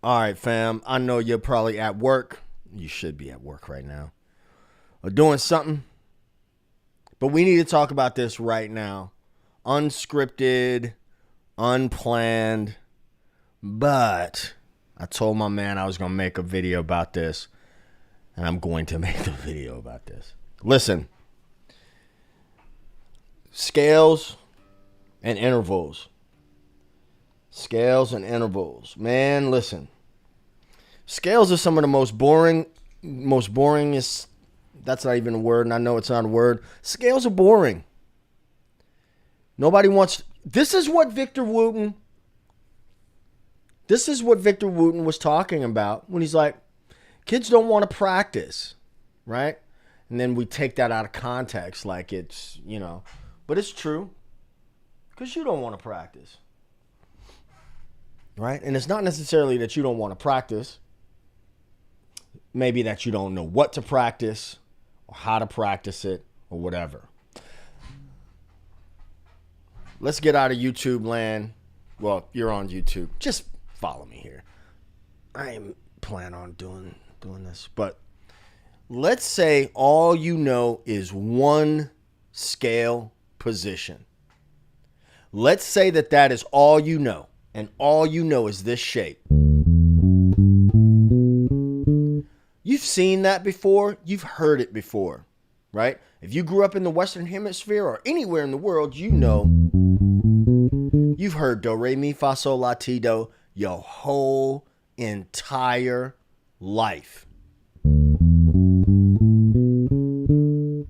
All right, fam. I know you're probably at work. You should be at work right now. Or doing something. But we need to talk about this right now. Unscripted, unplanned. But I told my man I was going to make a video about this. And I'm going to make the video about this. Listen. Scales and intervals. Scales and intervals. Man, listen. Scales are some of the most boringest. That's not even a word, and I know it's not a word. Scales are boring. Nobody wants. This is what Victor Wooten was talking about when he's like, kids don't want to practice, right? And then we take that out of context like it's, but it's true. Because you don't want to practice. Right? And it's not necessarily that you don't want to practice. Maybe that you don't know what to practice or how to practice it or whatever. Let's get out of YouTube land. Well, you're on YouTube. Just follow me here. I ain't plan on doing this. But let's say all you know is one scale position. Let's say that is all you know. And all you know is this shape. You've seen that before. You've heard it before, right? If you grew up in the Western Hemisphere or anywhere in the world, you know you've heard do, re, mi, fa, sol, la, ti, do your whole entire life.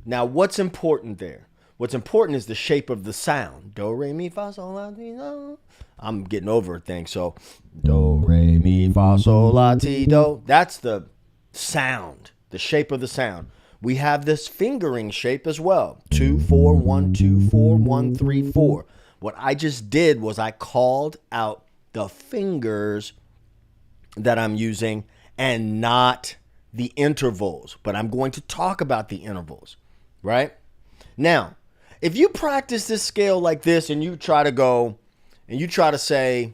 Now, what's important there? What's important is the shape of the sound. Do, re, mi, fa, sol, la, ti, do. I'm getting over a thing. So, do, re, mi, fa, sol, la, ti, do. That's the sound, the shape of the sound. We have this fingering shape as well. 2, 4, 1, 2, 4, 1, 3, 4. What I just did was I called out the fingers that I'm using and not the intervals. But I'm going to talk about the intervals, right? Now, if you practice this scale like this and you try to say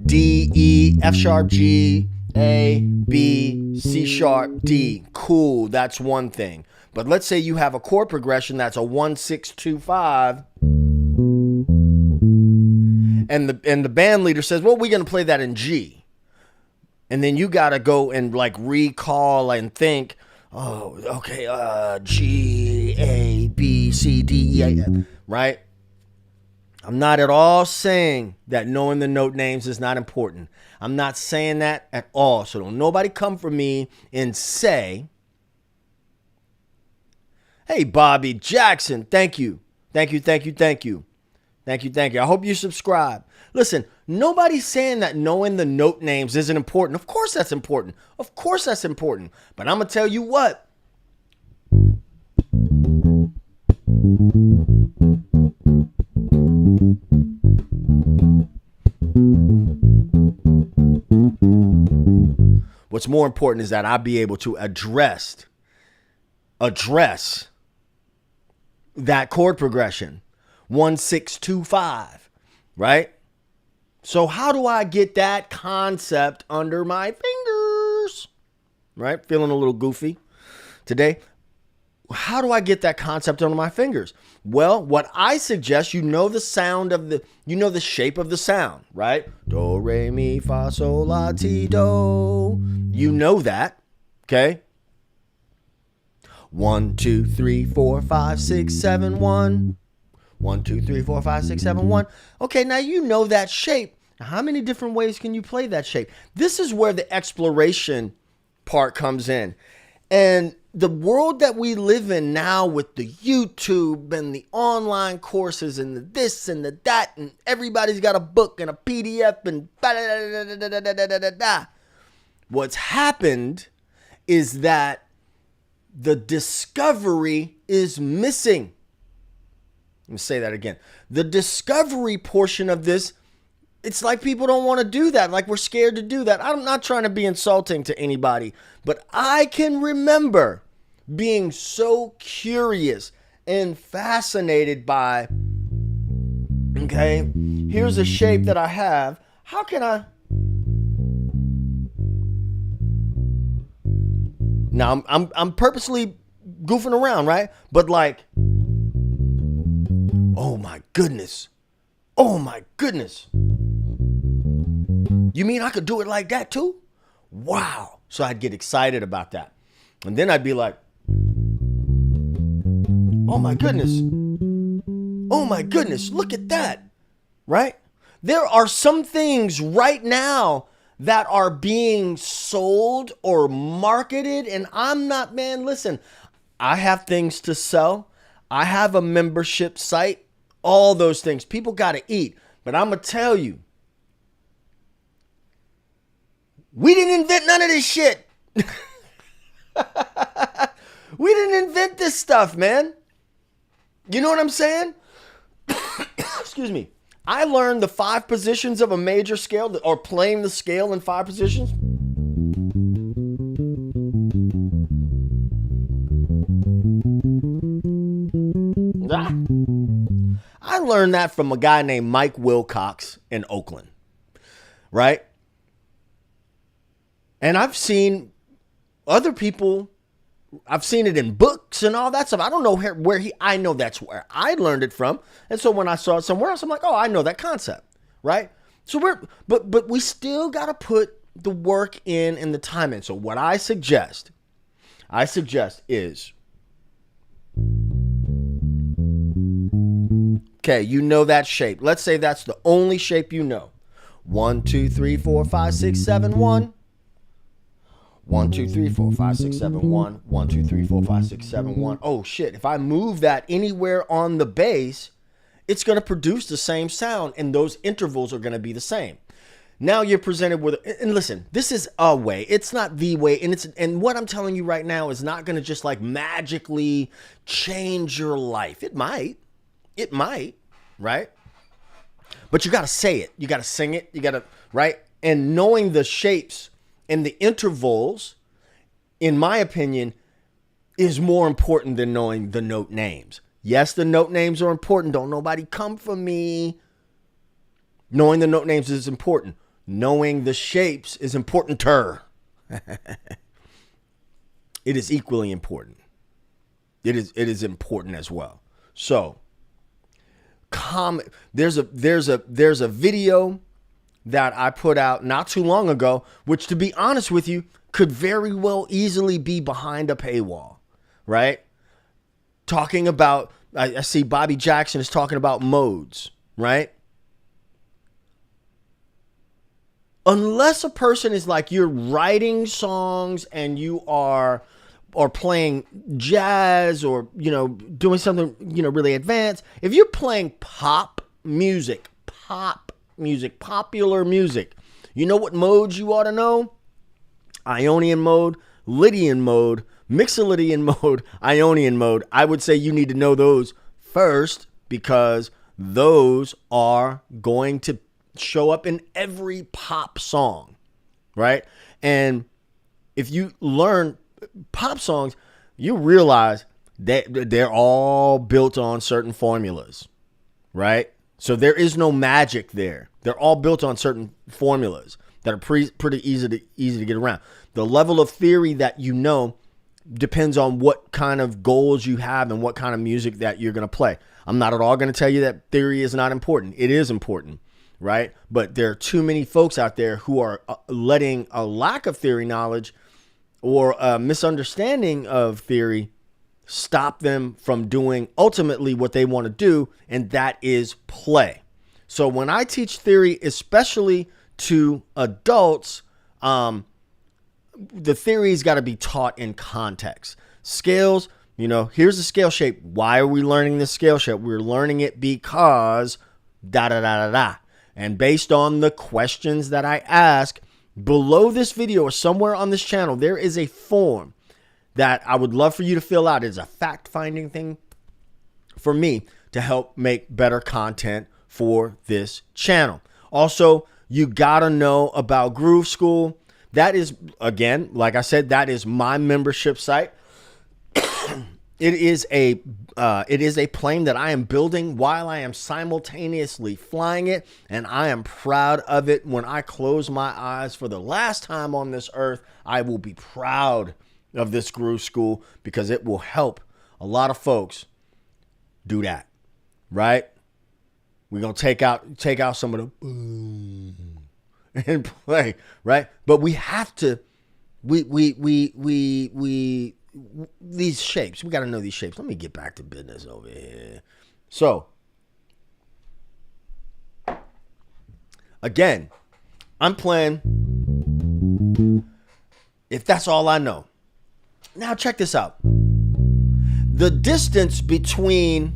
D, E, F sharp, G, A, B, C sharp, D. Cool, that's one thing. But let's say you have a chord progression that's a 1, 6, 2, 5. And the band leader says, well, we're going to play that in G. And then you got to go and like recall and think, oh, okay, G, A, B, C, D, E, A, right? I'm not at all saying that knowing the note names is not important. I'm not saying that at all. So don't nobody come for me and say, hey, Bobby Jackson, thank you. Thank you. I hope you subscribe. Listen, nobody's saying that knowing the note names isn't important. Of course that's important. But I'm going to tell you what. What's more important is that I be able to address that chord progression. 1, 6, 2, 5, right? So how do I get that concept under my fingers? Right? Feeling a little goofy today. How do I get that concept under my fingers? Well, what I suggest, the sound of the shape of the sound, right? Do, re, mi, fa, sol, la, ti, do. You know that, okay? 1, 2, 3, 4, 5, 6, 7, 1. 1, 2, 3, 4, 5, 6, 7, 1. Okay, now you know that shape. Now, how many different ways can you play that shape? This is where the exploration part comes in. And the world that we live in now with the YouTube and the online courses and the this and the that, and everybody's got a book and a PDF and what's happened is that the discovery is missing. Let me say that again. The discovery portion of this, it's like people don't want to do that. Like we're scared to do that. I'm not trying to be insulting to anybody, but I can remember being so curious and fascinated by, okay, here's a shape that I have. How can I Now I'm purposely goofing around, right? But like, oh my goodness. Oh my goodness. You mean I could do it like that too? Wow. So I'd get excited about that. And then I'd be like, oh my goodness. Oh my goodness. Look at that. Right? There are some things right now that are being sold or marketed. And I'm not, man, listen, I have things to sell. I have a membership site, all those things. People got to eat. But I'm going to tell you, we didn't invent none of this shit. We didn't invent this stuff, man. You know what I'm saying? Excuse me. I learned the 5 positions of a major scale, or playing the scale in 5 positions. I learned that from a guy named Mike Wilcox in Oakland, right? And I've seen other people, I've seen it in books and all that stuff. I don't know I know that's where I learned it from. And so when I saw it somewhere else, I'm like, oh, I know that concept, right? So but we still got to put the work in and the time in. So what I suggest is, okay, you know that shape. Let's say that's the only shape you know. 1, 2, 3, 4, 5, 6, 7, 1. 1, 2, 3, 4, 5, 6, 7, 1. 1, 2, 3, 4, 5, 6, 7, 1. Oh shit, if I move that anywhere on the bass, it's going to produce the same sound, and those intervals are going to be the same. Now you're presented with, and listen, this is a way. It's not the way, and what I'm telling you right now is not going to just like magically change your life. It might, right? But you got to say it. You got to sing it. You got to, right? And knowing the shapes and the intervals, in my opinion, is more important than knowing the note names. Yes, the note names are important. Don't nobody come for me. Knowing the note names is important. Knowing the shapes is importanter. It is equally important. It is important as well. So, there's a video that I put out not too long ago, which, to be honest with you, could very well easily be behind a paywall, right? Talking about, I see Bobby Jackson is talking about modes, right? Unless a person is like, you're writing songs and you are playing jazz or, doing something, really advanced. If you're playing pop music, popular music, you know what modes you ought to know? Ionian mode, Lydian mode, Mixolydian mode, Ionian mode. I would say you need to know those first, because those are going to show up in every pop song, right? And if you learn pop songs, you realize that they're all built on certain formulas, right? So there is no magic there. They're all built on certain formulas that are pretty easy to get around. The level of theory that you know depends on what kind of goals you have and what kind of music that you're going to play. I'm not at all going to tell you that theory is not important. It is important, right? But there are too many folks out there who are letting a lack of theory knowledge or a misunderstanding of theory stop them from doing ultimately what they want to do, and that is play. So when I teach theory, especially to adults, the theory's got to be taught in context. Scales, here's the scale shape. Why are we learning this scale shape? We're learning it because da da da da da. And based on the questions that I ask below this video or somewhere on this channel, there is a form that I would love for you to fill out. It's a fact-finding thing for me to help make better content for this channel. Also, you gotta know about Groove School. That is, again, like I said, that is my membership site. It is a plane that I am building while I am simultaneously flying it, and I am proud of it. When I close my eyes for the last time on this earth, I will be proud of this groove school because it will help a lot of folks do that, right? We're going to take out some of the boom and play, right? But we have to, these shapes, we got to know these shapes. Let me get back to business over here. So, again, I'm playing if that's all I know. Now check this out. The distance between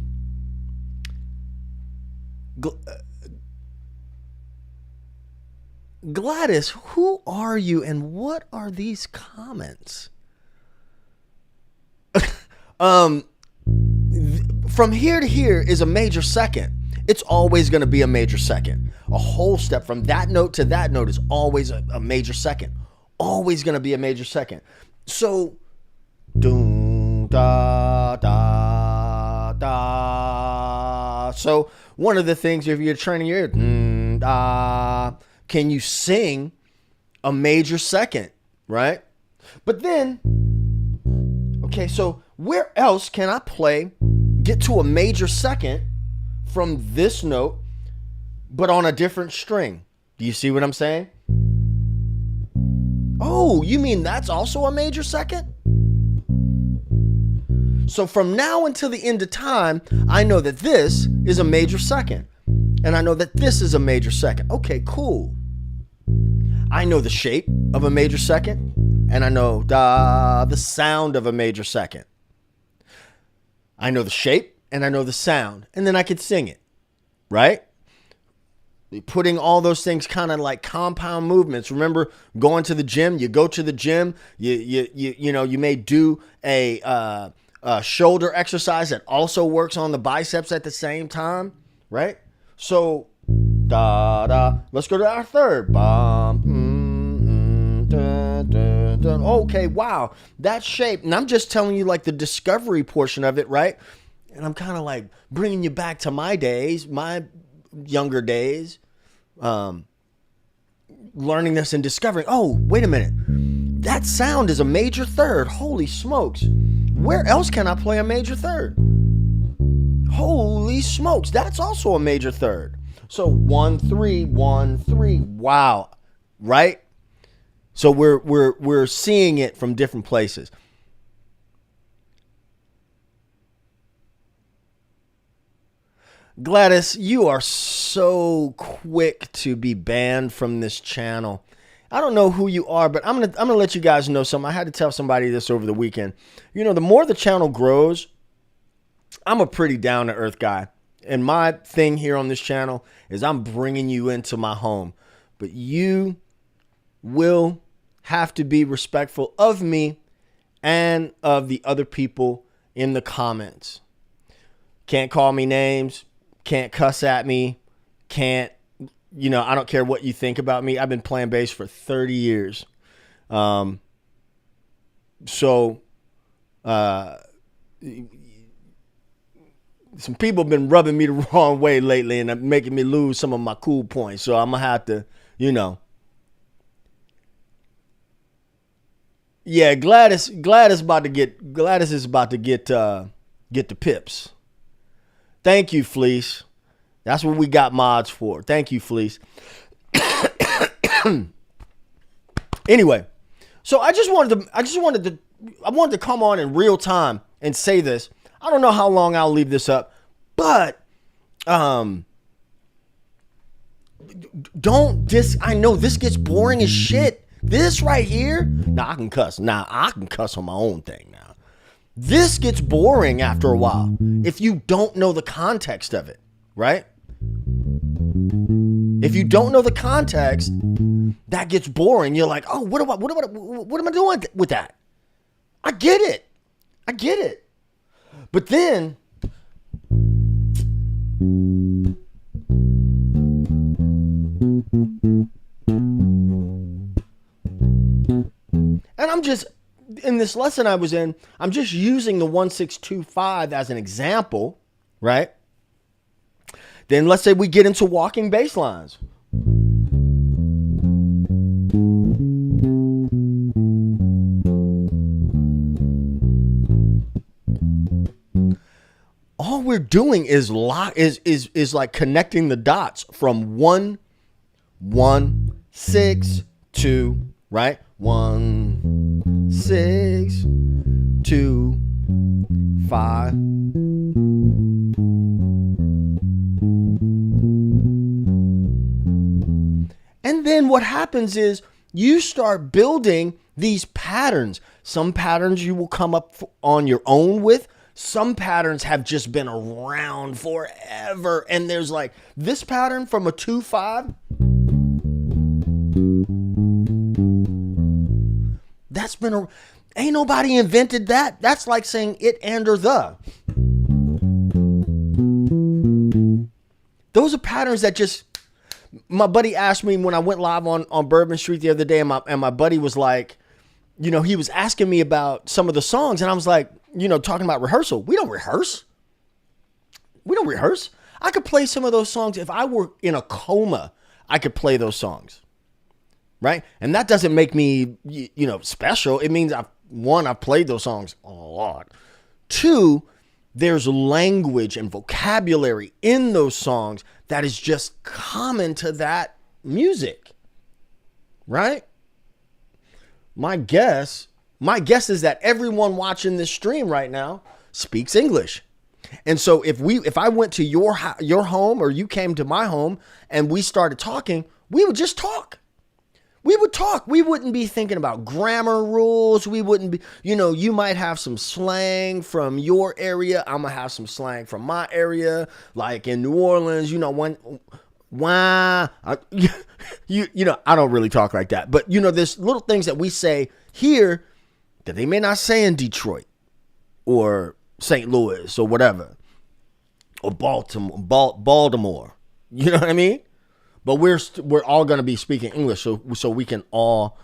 Gladys, who are you and what are these comments? From here to here is a major second. It's always going to be a major second. A whole step from that note to that note is always a major second. Always going to be a major second. So, doom, da, da, da. So, one of the things, if you're training your ear, da, can you sing a major second, right? But then, okay, so where else can I get to a major second from this note, but on a different string? Do you see what I'm saying? Oh, you mean that's also a major second? So from now until the end of time, I know that this is a major second. And I know that this is a major second. Okay, cool. I know the shape of a major second. And I know the sound of a major second. I know the shape and I know the sound. And then I could sing it. Right? Putting all those things kind of like compound movements. Remember going to the gym? You go to the gym. You may do a shoulder exercise that also works on the biceps at the same time. Right? So, da da. Let's go to our third. Okay, wow, that shape. And I'm just telling you like the discovery portion of it, right? And I'm kind of like bringing you back to my days, my younger days, learning this and discovering, oh, wait a minute. That sound is a major third. Holy smokes. Where else can I play a major third? Holy smokes. That's also a major third. So 1, 3, 1, 3. Wow. Right? So we're seeing it from different places. Gladys, you are so quick to be banned from this channel. I don't know who you are, but I'm gonna let you guys know something. I had to tell somebody this over the weekend. You know, the more the channel grows, I'm a pretty down to earth guy. And my thing here on this channel is I'm bringing you into my home. But you will have to be respectful of me and of the other people in the comments. Can't call me names. Can't cuss at me. Can't, I don't care what you think about me. I've been playing bass for 30 years. Some people have been rubbing me the wrong way lately and making me lose some of my cool points. So I'm going to have to, Yeah, Gladys is about to get the pips. Thank you, Fleece. That's what we got mods for. Thank you, Fleece. Anyway, so I wanted to come on in real time and say this. I don't know how long I'll leave this up, but I know this gets boring as shit. This right here, I can cuss. I can cuss on my own thing now. This gets boring after a while if you don't know the context of it, right? If you don't know the context, that gets boring. You're like, oh, what am I doing with that? I get it. But then, and I'm just, in this lesson I was in, I'm just using the 1-6-2-5 as an example, right? Then let's say we get into walking bass lines. we're doing is like connecting the dots from 1, 1, 6, 2, right? 1, 6, 2, 5. And then what happens is you start building these patterns. Some patterns you will come up on your own with. Some patterns have just been around forever. And there's like this pattern from a 2-5. That's been ain't nobody invented that. That's like saying it and or the. Those are patterns that just, my buddy asked me when I went live on Bourbon Street the other day, and my buddy was like, you know, he was asking me about some of the songs, and I was like, you know, talking about rehearsal. We don't rehearse. We don't rehearse. I could play some of those songs. If I were in a coma, I could play those songs. Right? And that doesn't make me, you know, special. It means I've played those songs a lot. 2, there's language and vocabulary in those songs that is just common to that music. Right? My guess is that everyone watching this stream right now speaks English. And so if I went to your home, or you came to my home and we started talking, we would just talk. We would talk. We wouldn't be thinking about grammar rules. We wouldn't be, you know, you might have some slang from your area. I'm going to have some slang from my area. Like in New Orleans, you know, you know, I don't really talk like that. But, you know, there's little things that we say here that they may not say in Detroit or St. Louis or whatever, or Baltimore. You know what I mean? But we're all going to be speaking English, so we can all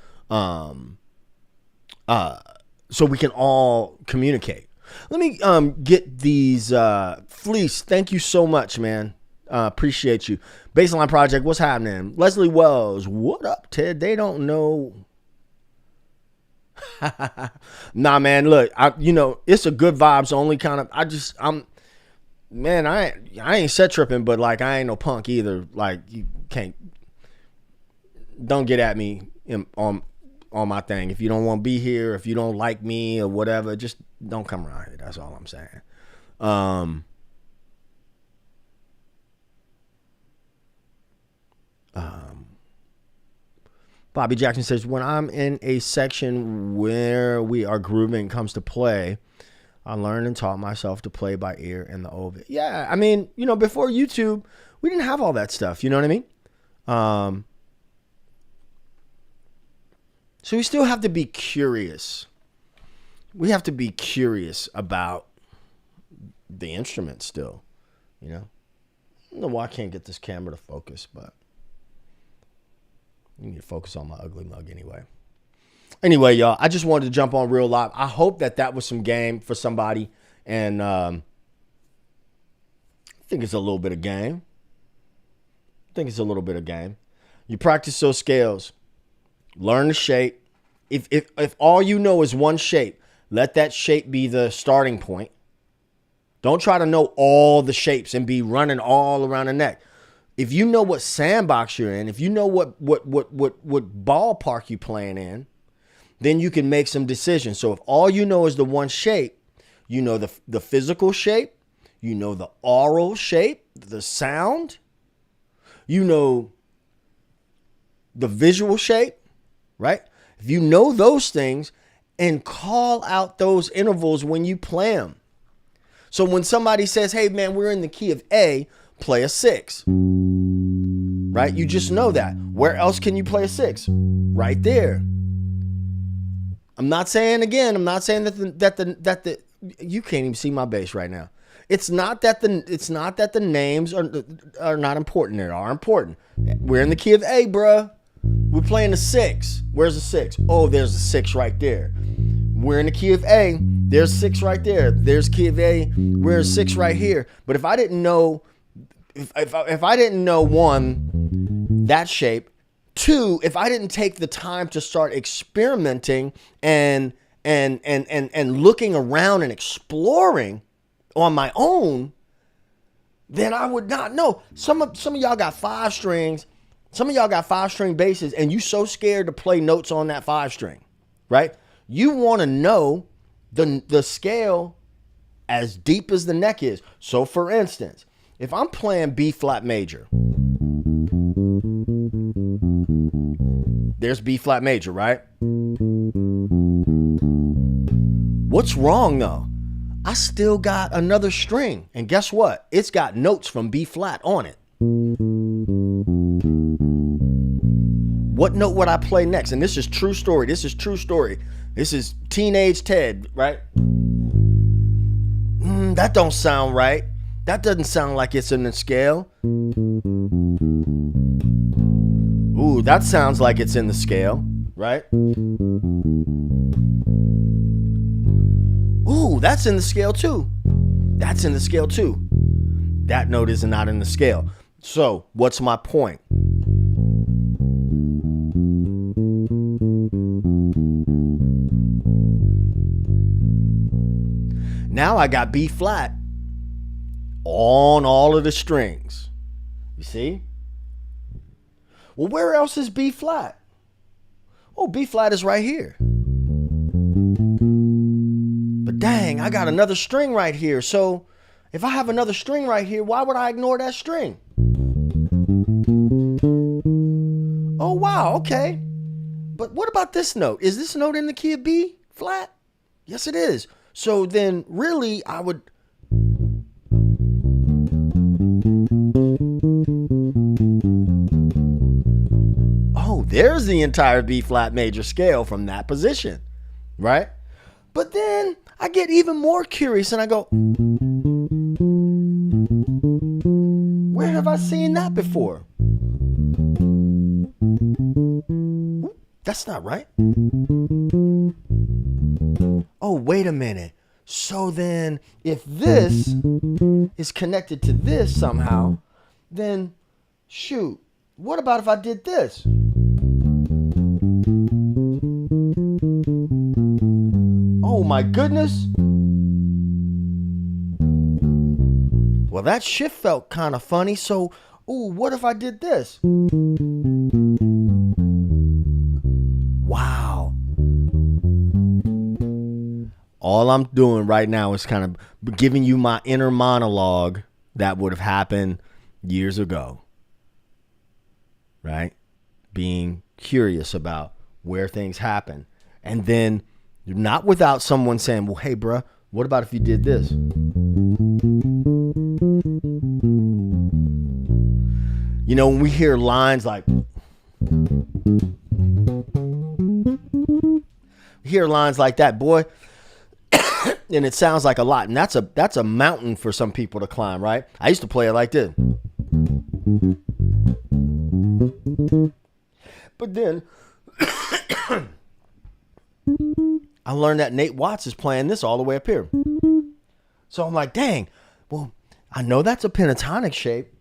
communicate. Let me get these Fleece. Thank you so much, man. Appreciate you. Baseline Project, what's happening? Leslie Wells, what up, Ted? They don't know. Nah, man. Look, you know, it's a good vibes only kind of. Man, I ain't set tripping, but like I ain't no punk either. Like you don't get at me on my thing. If you don't want to be here, if you don't like me or whatever, just don't come around here. That's all I'm saying. Bobby Jackson says, when I'm in a section where we are grooving comes to play, I learned and taught myself to play by ear in the old. Yeah, I mean, you know, before YouTube, we didn't have all that stuff. You know what I mean? So we still have to be curious. We have to be curious about the instrument still, you know? I don't know why I can't get this camera to focus, but you need to focus on my ugly mug anyway. Anyway, y'all, I just wanted to jump on real live. I hope that was some game for somebody. And I think it's a little bit of game. You practice those scales. Learn the shape. If all you know is one shape, let that shape be the starting point. Don't try to know all the shapes and be running all around the neck. If you know what sandbox you're in, if you know what ballpark you're playing in, then you can make some decisions. So if all you know is the one shape, you know the physical shape, you know the aural shape, the sound, you know the visual shape, right? If you know those things, and call out those intervals when you play them. So when somebody says, hey man, we're in the key of A, play a 6. Right? You just know that. Where else can you play a 6? Right there. I'm not saying that you can't even see my bass right now. It's not that the names are not important. They are important. We're in the key of A, bruh. We're playing a 6. Where's the 6? Oh, there's a 6 right there. We're in the key of A. There's 6 right there. There's key of A. We're 6 right here. But if I didn't know, if I didn't know, 1, that shape, 2, if I didn't take the time to start experimenting and looking around and exploring on my own, then I would not know. Some of y'all got 5 strings. Some of y'all got 5-string basses, and you so scared to play notes on that 5-string, right? You want to know the scale as deep as the neck is. So for instance, if I'm playing B flat major, there's B flat major, right? What's wrong though? I still got another string, and guess what? It's got notes from B flat on it. What note would I play next? And this is true story. This is true story. This is teenage Ted, right? That don't sound right. That doesn't sound like it's in the scale. Ooh, that sounds like it's in the scale, right? Ooh, that's in the scale too. That's in the scale too. That note is not in the scale. So, what's my point? Now I got B flat on all of the strings. You see? Well, where else is B flat? Oh, B flat is right here. But dang, I got another string right here. So if I have another string right here, why would I ignore that string? Oh, wow, okay. But what about this note? Is this note in the key of B flat? Yes, it is. So then really I would... Oh, there's the entire B flat major scale from that position, right? But then I get even more curious and I go, where have I seen that before? That's not right. Oh, wait a minute. So then if this is connected to this somehow, then shoot, what about if I did this? Oh my goodness. Well, that shift felt kind of funny. So, ooh, what if I did this? Wow. All I'm doing right now is kind of giving you my inner monologue that would have happened years ago. Right? Being curious about where things happen. And then not without someone saying, well, hey, bruh, what about if you did this? You know, when we hear lines like, that, boy, and it sounds like a lot. And that's a mountain for some people to climb, right? I used to play it like this. But then I learned that Nate Watts is playing this all the way up here. So I'm like, dang, well, I know that's a pentatonic shape.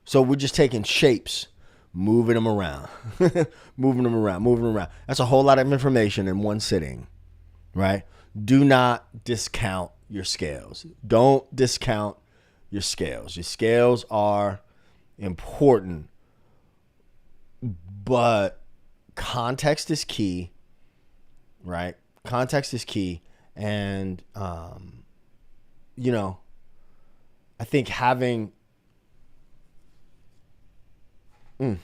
So we're just taking shapes, moving them around, moving them around. That's a whole lot of information in one sitting, right? Do not discount your scales. Don't discount your scales. Your scales are important, but context is key, right? Context is key. And, you know, I think having... Now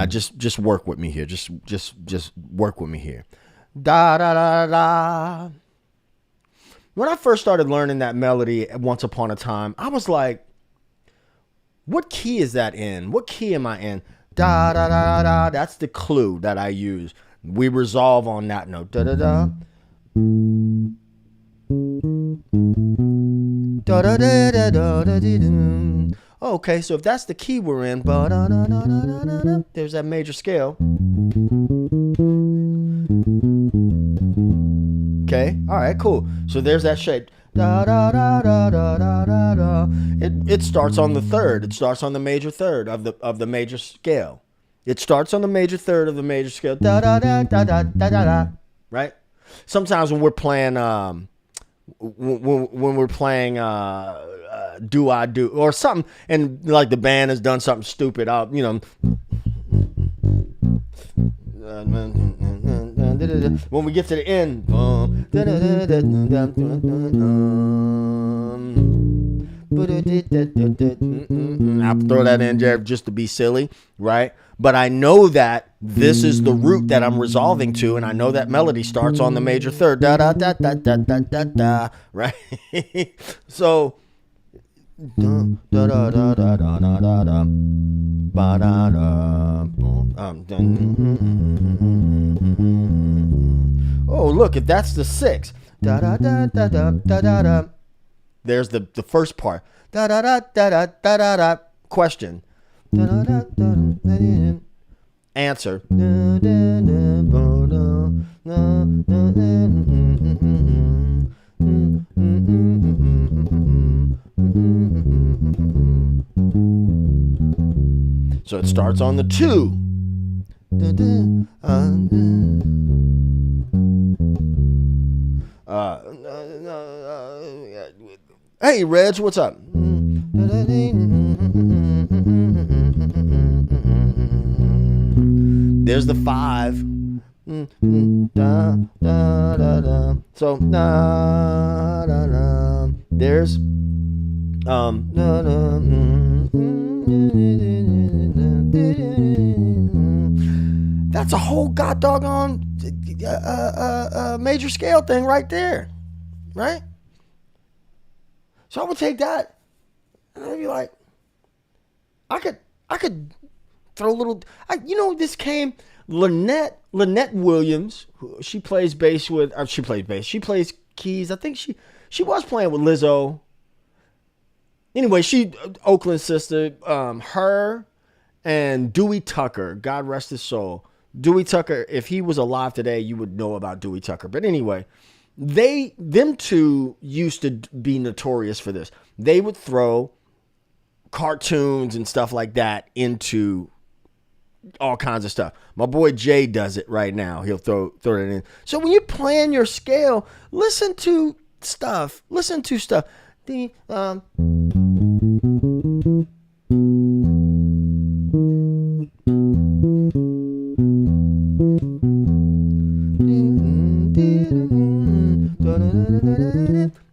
just work with me here. Just work with me here. Da da da da. When I first started learning that melody Once Upon a Time, I was like, what key is that in? What key am I in? Da da da da. That's the clue that I use. We resolve on that note. Da da da. Da da da da da da da. Okay, so if that's the key we're in, there's that major scale. Okay. All right, cool. So there's that shape. Da, da, da, da, da, da, da, da. It starts on the third. It starts on the major third of the major scale. It starts on the major third of the major scale. Da, da, da, da, da, da, da, da. Right? Sometimes when we're playing when we're playing do I do or something, and like the band has done something stupid, when we get to the end, I'll throw that in there just to be silly, right? But I know that this is the root that I'm resolving to, and I know that melody starts on the major third, da da da da da da da da, right? So, da da da da da da da da, ba da da. Oh, look, if that's the six, da da da da da da da da. There's the first part. Da da da da da da da da. Question. Da da da da da. Answer. So it starts on the two. Hey, Reg, what's up? There's the five. So there's that's a whole god doggone major scale thing right there, right? So I would take that, and I'd be like, I could throw a little. This came Lynette Williams. She plays bass with. She plays bass. She plays keys. I think she was playing with Lizzo. Anyway, she Oakland sister. Her and Dewey Tucker. God rest his soul. Dewey Tucker. If he was alive today, you would know about Dewey Tucker. But anyway. Them two used to be notorious for this. They would throw cartoons and stuff like that into all kinds of stuff. My boy Jay does it right now. He'll throw it in. So when you plan your scale, listen to stuff.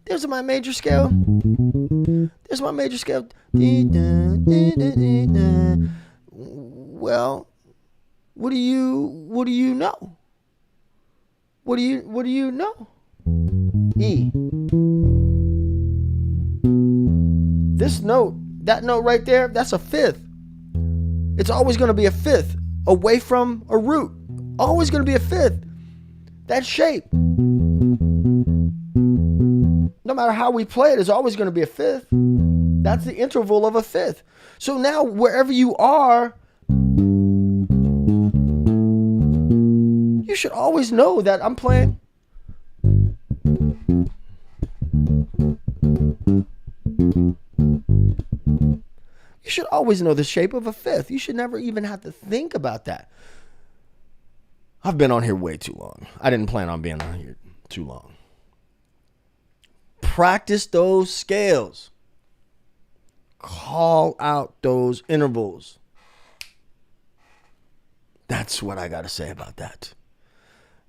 There's my major scale. Well, what do you know? What do you know? E. This note, that note right there, that's a fifth. It's always going to be a fifth away from a root. Always going to be a fifth. That shape. No matter how we play it, it's always going to be a fifth. That's the interval of a fifth. So now, wherever you are, you should always know that I'm playing. You should always know the shape of a fifth. You should never even have to think about that. I've been on here way too long. I didn't plan on being on here too long. Practice those scales. Call out those intervals. That's what I got to say about that.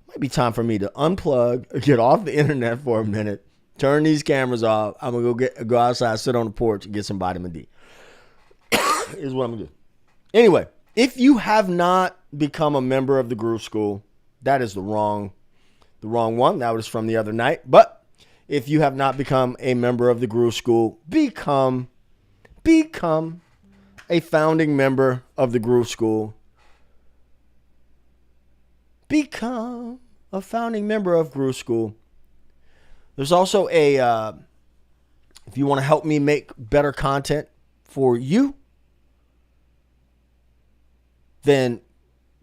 Might be time for me to unplug, get off the internet for a minute, turn these cameras off. I'm going to go outside, sit on the porch, and get some vitamin D. Is what I'm going to do. Anyway, if you have not become a member of the Groove School, that is the wrong one. That was from the other night. But if you have not become a member of the Groove School, become a founding member of the Groove School. Become a founding member of Groove School. There's also if you want to help me make better content for you, then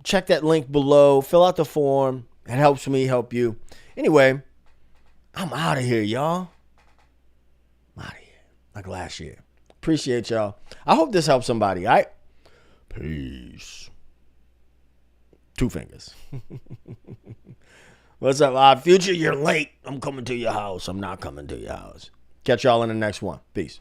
check that link below. Fill out the form. It helps me help you. Anyway, I'm out of here, y'all. I'm out of here. Like last year. Appreciate y'all. I hope this helps somebody, all right? Peace. 2 fingers. What's up? Future, you're late. I'm coming to your house. I'm not coming to your house. Catch y'all in the next one. Peace.